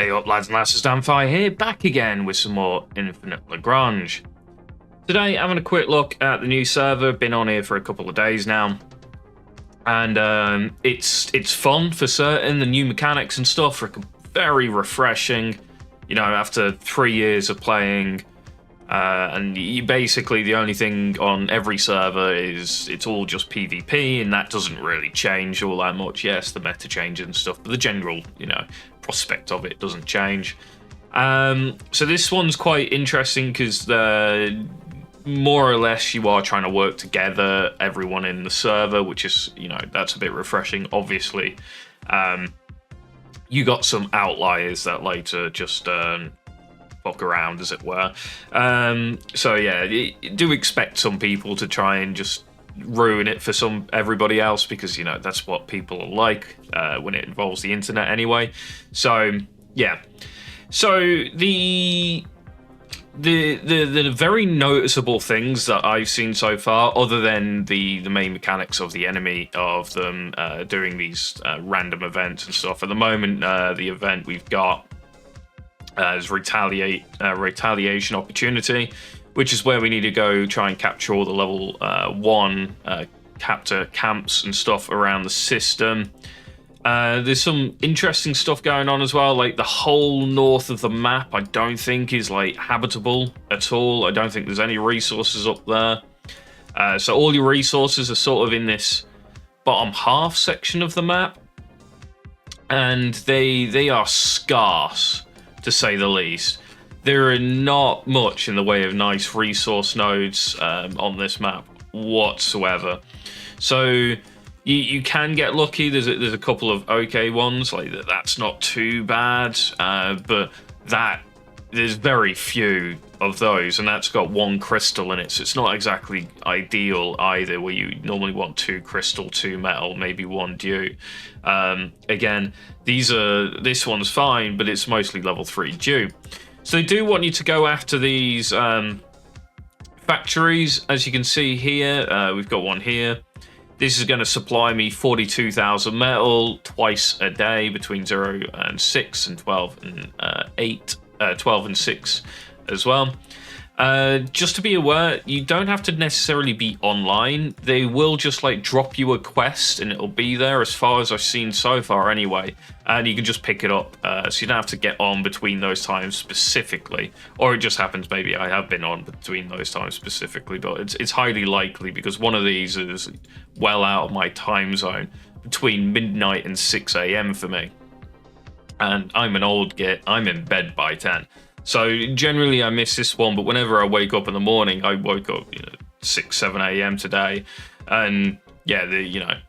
Hey up lads and lasses, Damphyre here, back again with some more Infinite Lagrange. Today having a quick look at the new server, been on here for a couple of days now. And it's fun for certain, the new mechanics and stuff are very refreshing. You know, after 3 years of playing, and you basically the only thing on every server is it's all just PvP, and that doesn't really change all that much. Yes, the meta changes and stuff, but the general, prospect of it doesn't change. So this one's quite interesting because more or less you are trying to work together, everyone in the server, which is, that's a bit refreshing. Obviously, you got some outliers that like to just fuck around, as it were. So yeah, do expect some people to try and just ruin it for everybody else, because that's what people are like when it involves the internet anyway. So yeah, so the very noticeable things that I've seen so far, other than the main mechanics of the enemy of them doing these random events and stuff. At the moment, the event we've got is retaliation opportunity, which is where we need to go try and capture all the level 1 captor camps and stuff around the system. There's some interesting stuff going on as well, like the whole north of the map I don't think is like habitable at all. I don't think there's any resources up there. So all your resources are sort of in this bottom half section of the map, and they are scarce, to say the least. There are not much in the way of nice resource nodes on this map whatsoever. So you can get lucky. There's a couple of okay ones, like that's not too bad, but there's very few of those, and that's got 1 crystal in it, so it's not exactly ideal either, where you normally want 2 crystal, 2 metal, maybe 1 dew. Again, this one's fine, but it's mostly level 3 dew. So they do want you to go after these factories. As you can see here, we've got one here. This is going to supply me 42,000 metal twice a day between 0 and 6 and 12 and 12 and 6 as well. Just to be aware, you don't have to necessarily be online. They will just like drop you a quest and it'll be there, as far as I've seen so far anyway, and you can just pick it up. So you don't have to get on between those times specifically, or it just happens maybe I have been on between those times specifically, but it's highly likely, because one of these is well out of my time zone, between midnight and 6 a.m. for me, and I'm an old git. I'm in bed by 10. So generally I miss this one, but whenever I wake up in the morning, I woke up 6, 7 a.m. today, and yeah,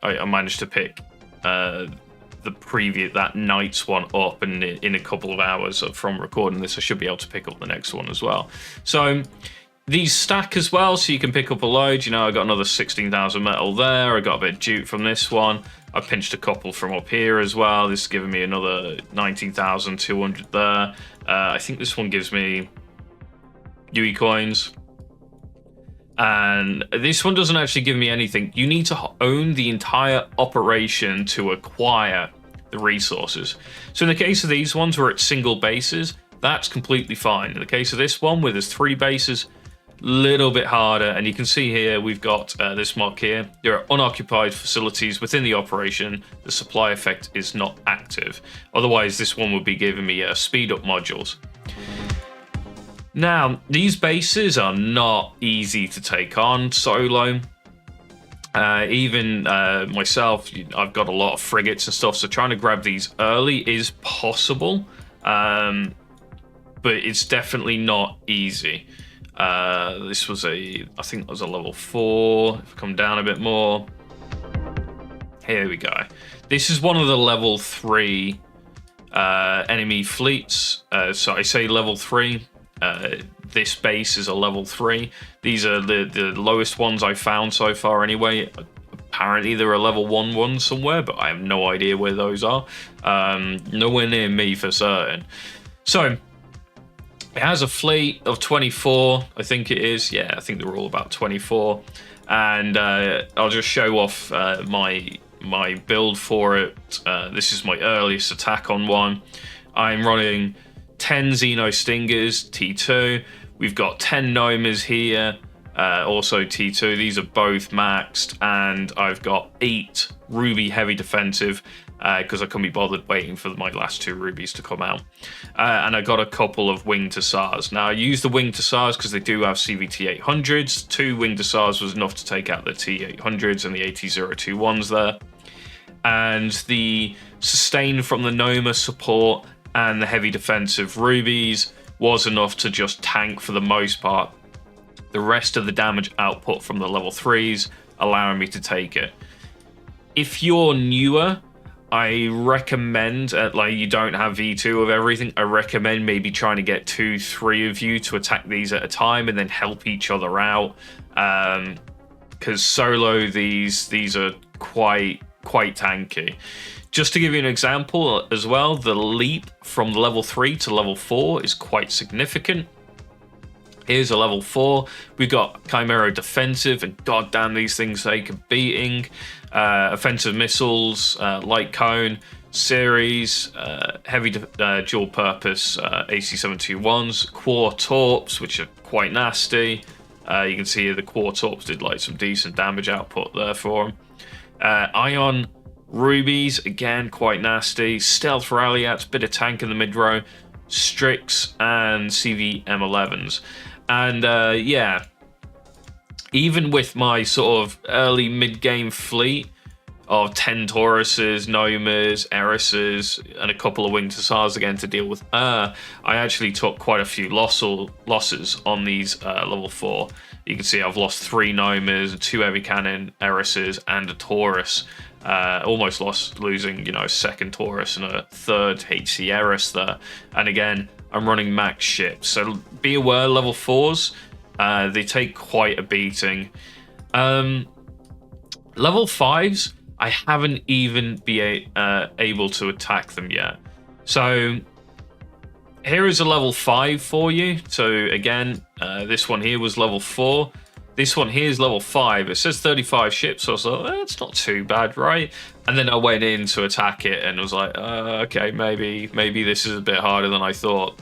I managed to pick that night's one up, and in a couple of hours from recording this, I should be able to pick up the next one as well. So these stack as well, so you can pick up a load. I got another 16,000 metal there. I got a bit of jute from this one. I pinched a couple from up here as well. This is giving me another 19,200 there. I think this one gives me UE coins. And this one doesn't actually give me anything. You need to own the entire operation to acquire the resources. So in the case of these ones where it's single bases, that's completely fine. In the case of this one where there's 3 bases, little bit harder. And you can see here we've got this mark here. There are unoccupied facilities within the operation. The supply effect is not active. Otherwise this one would be giving me speed up modules. Now these bases are not easy to take on solo. Even myself, I've got a lot of frigates and stuff, so trying to grab these early is possible, but it's definitely not easy. This was I think that was a level 4. If I come down a bit more, here we go. This is one of the level 3 enemy fleets. So I say level 3. This base is a level 3. These are the lowest ones I found so far anyway. Apparently there are level 1 ones somewhere, but I have no idea where those are. Nowhere near me for certain. So it has a fleet of 24, I think it is. Yeah, I think they're all about 24. And I'll just show off my build for it. This is my earliest attack on one. I'm running 10 Xeno Stingers, T2. We've got 10 Nomas here, also T2. These are both maxed, and I've got 8 Ruby Heavy Defensive, because I couldn't be bothered waiting for my last 2 rubies to come out. And I got a couple of Winged Hussars. Now, I used the Winged Hussars because they do have CVT 800s. 2 Winged Hussars was enough to take out the T800s and the AT021s there. And the sustain from the Noma support and the heavy defensive rubies was enough to just tank for the most part the rest of the damage output from the level 3s, allowing me to take it. If you're newer, I recommend, like you don't have V2 of everything, I recommend maybe trying to get 2-3 of you to attack these at a time and then help each other out. Because solo, these are quite tanky. Just to give you an example as well, the leap from level 3 to level 4 is quite significant. Here's a level 4. We've got Chimera defensive, and goddamn, these things take a beating. Offensive missiles, light cone, series, heavy dual purpose AC721s, Core Torps, which are quite nasty. You can see here the Core Torps did like some decent damage output there for them. Ion Rubies, again, quite nasty. Stealth Ralliats, bit of tank in the mid row. Strix and CV-M11s. And yeah, even with my sort of early mid-game fleet of 10 Tauruses, Nomas, Erises, and a couple of Winged Hussars again to deal with, I actually took quite a few losses on these level 4. You can see I've lost 3 Nomas, 2 Heavy Cannon Erises, and a Taurus. Almost losing, you know, a second Taurus and a third HC Eris there. And again, I'm running max ships, so be aware, level 4s, they take quite a beating. Level 5s, I haven't even been able to attack them yet. So here is a level 5 for you. So again, this one here was level 4. This one here is level 5. It says 35 ships, so I was like, it's not too bad, right? And then I went in to attack it and was like, okay, maybe this is a bit harder than I thought.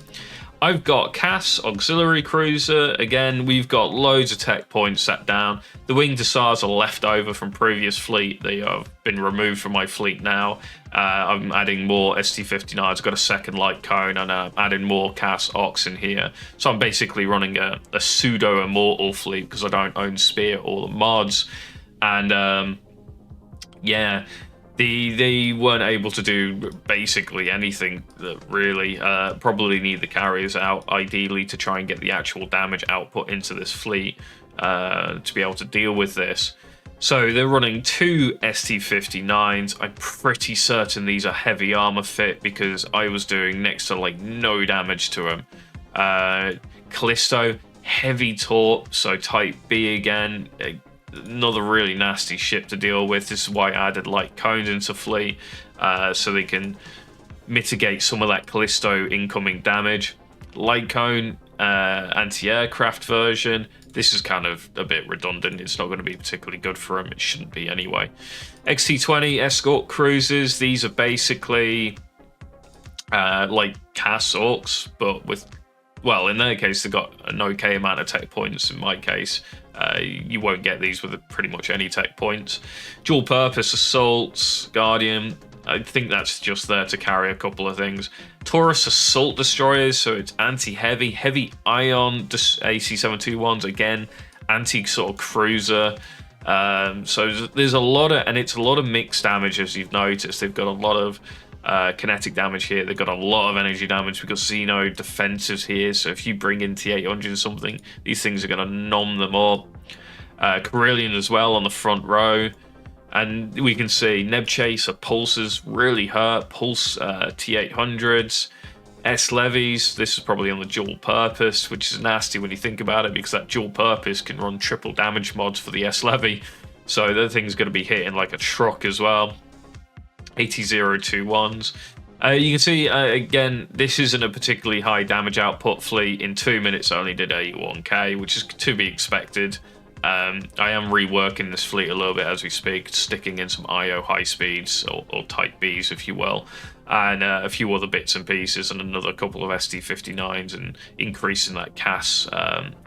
I've got Cass, Auxiliary Cruiser. Again, we've got loads of tech points set down. The Winged Hussars are left over from previous fleet. They have been removed from my fleet now. I'm adding more ST-59s. I've got a second light cone, and I'm adding more Cass Ox in here. So I'm basically running a pseudo-immortal fleet because I don't own Spear or the mods. And yeah, they weren't able to do basically anything really. Probably need the carriers out, ideally, to try and get the actual damage output into this fleet to be able to deal with this. So they're running 2 ST-59s. I'm pretty certain these are heavy armor fit because I was doing next to like no damage to them. Callisto, heavy torp, so type B again. Another really nasty ship to deal with. This is why I added light cones into fleet, so they can mitigate some of that Callisto incoming damage. Light cone, anti-aircraft version. This is kind of a bit redundant. It's not going to be particularly good for them. It shouldn't be anyway. XT-20 escort cruisers. These are basically like Cass Orcs, but with, well, in their case, they've got an okay amount of tech points. In my case, you won't get these with pretty much any tech points. Dual purpose assaults, Guardian. I think that's just there to carry a couple of things. Taurus assault destroyers, so it's anti-heavy, heavy ion AC721s, again, anti sort of cruiser. So there's a lot of, and it's a lot of mixed damage, as you've noticed. They've got a lot of kinetic damage here. They've got a lot of energy damage because Xeno defensives here. So if you bring in T800 or something, these things are going to nom them up. Carillion as well on the front row. And we can see Neb Chaser pulses really hurt. Pulse T800s. S-Levies, this is probably on the dual purpose, which is nasty when you think about it, because that dual purpose can run triple damage mods for the S-Levy. So that thing's going to be hitting like a truck as well. AT021s. You can see, again, this isn't a particularly high damage output fleet. In 2 minutes, I only did 81k, which is to be expected. I am reworking this fleet a little bit as we speak, sticking in some IO high speeds, or Type Bs, if you will, and a few other bits and pieces, and another couple of SD59s, and increasing that CAS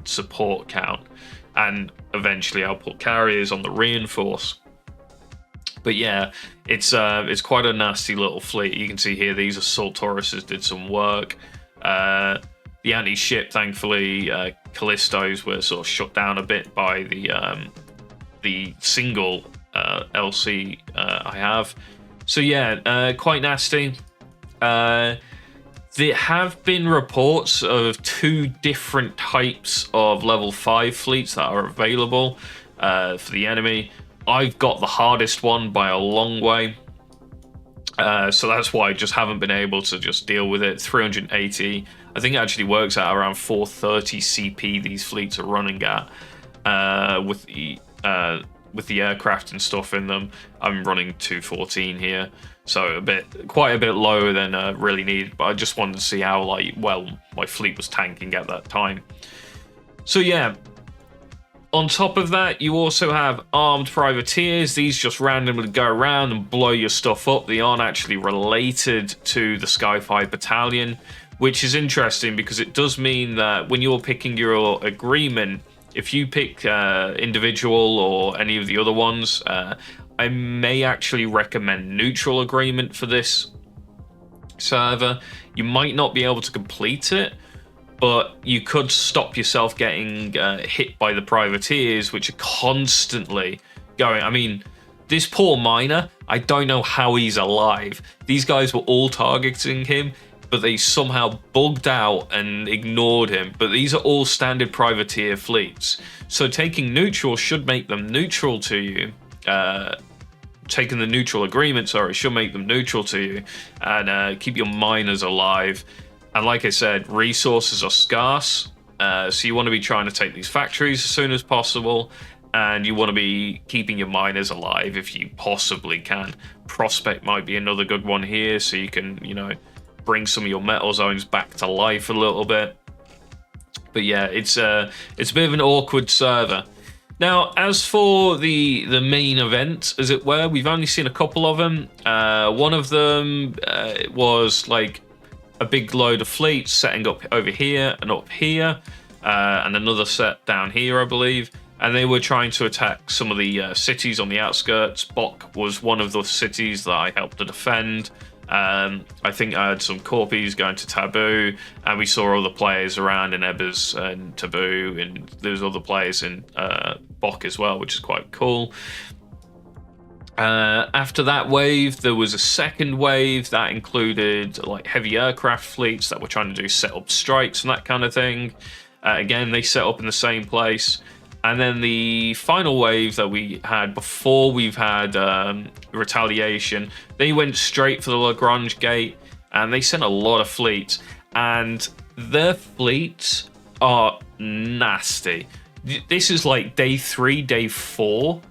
support count. And eventually I'll put carriers on the reinforce. But yeah, it's quite a nasty little fleet. You can see here these Assault Tauruses did some work. The anti-ship, thankfully, Callistos were sort of shut down a bit by the single LC I have. So yeah, quite nasty. There have been reports of 2 different types of level 5 fleets that are available for the enemy. I've got the hardest one by a long way. So that's why I just haven't been able to just deal with it. 380, I think it actually works out around 430 CP these fleets are running at with the aircraft and stuff in them. I'm running 214 here, so quite a bit lower than really needed. But I just wanted to see how well my fleet was tanking at that time. So yeah. On top of that, you also have armed privateers. These just randomly go around and blow your stuff up. They aren't actually related to the Skyfire Battalion, which is interesting because it does mean that when you're picking your agreement, if you pick individual or any of the other ones, I may actually recommend neutral agreement for this server. You might not be able to complete it, but you could stop yourself getting hit by the privateers, which are constantly going. I mean, this poor miner, I don't know how he's alive. These guys were all targeting him, but they somehow bugged out and ignored him. But these are all standard privateer fleets. So taking neutral should make them neutral to you. Taking the neutral agreement, should make them neutral to you and keep your miners alive. And like I said, resources are scarce, so you want to be trying to take these factories as soon as possible, and you want to be keeping your miners alive if you possibly can. Prospect might be another good one here, so you can, bring some of your metal zones back to life a little bit. But yeah, it's a bit of an awkward server. Now, as for the main event, as it were, we've only seen a couple of them. One of them was like a big load of fleets setting up over here and up here, and another set down here, I believe. And they were trying to attack some of the cities on the outskirts. Bok was one of the cities that I helped to defend. I think I had some Corpies going to Taboo, and we saw other players around in Ebbers and Taboo, and there was other players in Bok as well, which is quite cool. After that wave, there was a second wave that included like heavy aircraft fleets that were trying to do set up strikes and that kind of thing. Again, they set up in the same place. And then the final wave that we had before we've had retaliation, they went straight for the Lagrange gate, and they sent a lot of fleets, and their fleets are nasty. This is like day 3, day 4.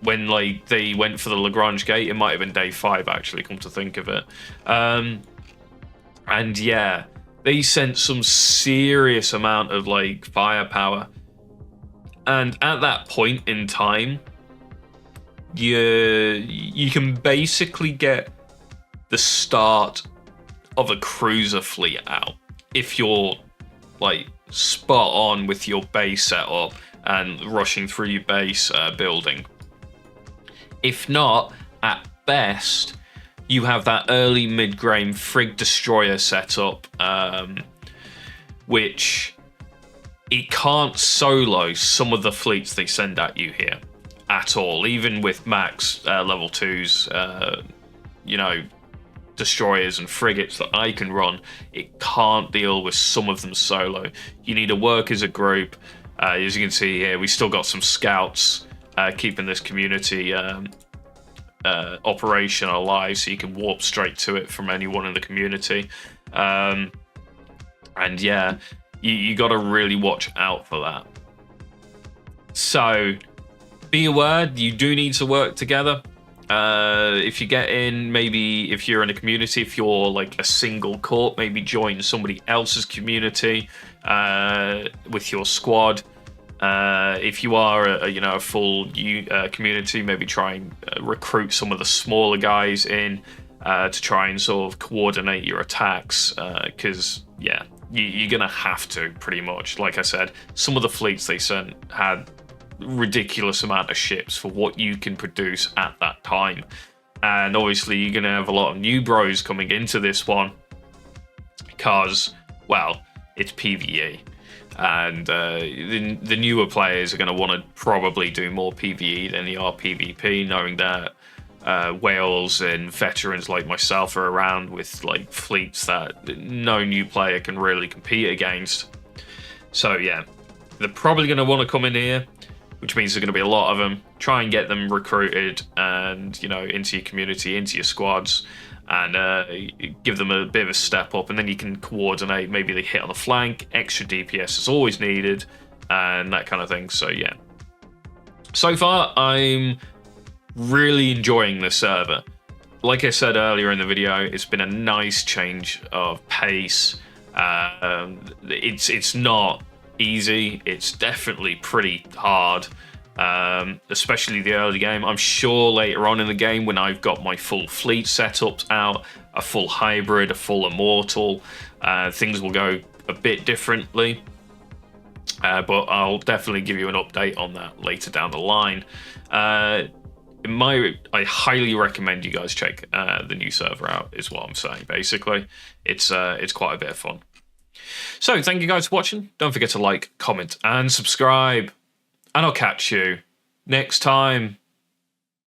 When like they went for the Lagrange gate. It might have been day 5 actually, come to think of it. And yeah, they sent some serious amount of like firepower. And at that point in time, you can basically get the start of a cruiser fleet out if you're like spot on with your base setup and rushing through your base building. If not, at best, you have that early mid-game Frigg Destroyer setup, which it can't solo some of the fleets they send at you here at all. Even with max level 2s, destroyers and frigates that I can run, it can't deal with some of them solo. You need to work as a group. As you can see here, we still got some scouts keeping this community operation alive, so you can warp straight to it from anyone in the community. And yeah, you got to really watch out for that. So be aware, you do need to work together. If you get in, maybe if you're in a community, if you're like a single corp, maybe join somebody else's community with your squad. If you are a full community, maybe try and recruit some of the smaller guys in to try and sort of coordinate your attacks, because you're gonna have to, pretty much. Like I said, some of the fleets they sent had ridiculous amount of ships for what you can produce at that time, and obviously you're gonna have a lot of new bros coming into this one because, well, it's PvE. And the newer players are going to want to probably do more PvE than they are PvP, knowing that whales and veterans like myself are around with like fleets that no new player can really compete against. So yeah, they're probably going to want to come in here, which means there's going to be a lot of them. Try and get them recruited and, into your community, into your squads, and give them a bit of a step up, and then you can coordinate. Maybe they hit on the flank, extra DPS is always needed, and that kind of thing. So yeah, so far I'm really enjoying this server. Like I said earlier in the video, it's been a nice change of pace. It's not easy, it's definitely pretty hard. Especially the early game. I'm sure later on in the game, when I've got my full fleet setups out, a full hybrid, a full immortal, things will go a bit differently. But I'll definitely give you an update on that later down the line. I highly recommend you guys check the new server out, is what I'm saying. Basically, it's quite a bit of fun. So thank you guys for watching. Don't forget to like, comment, and subscribe. And I'll catch you next time.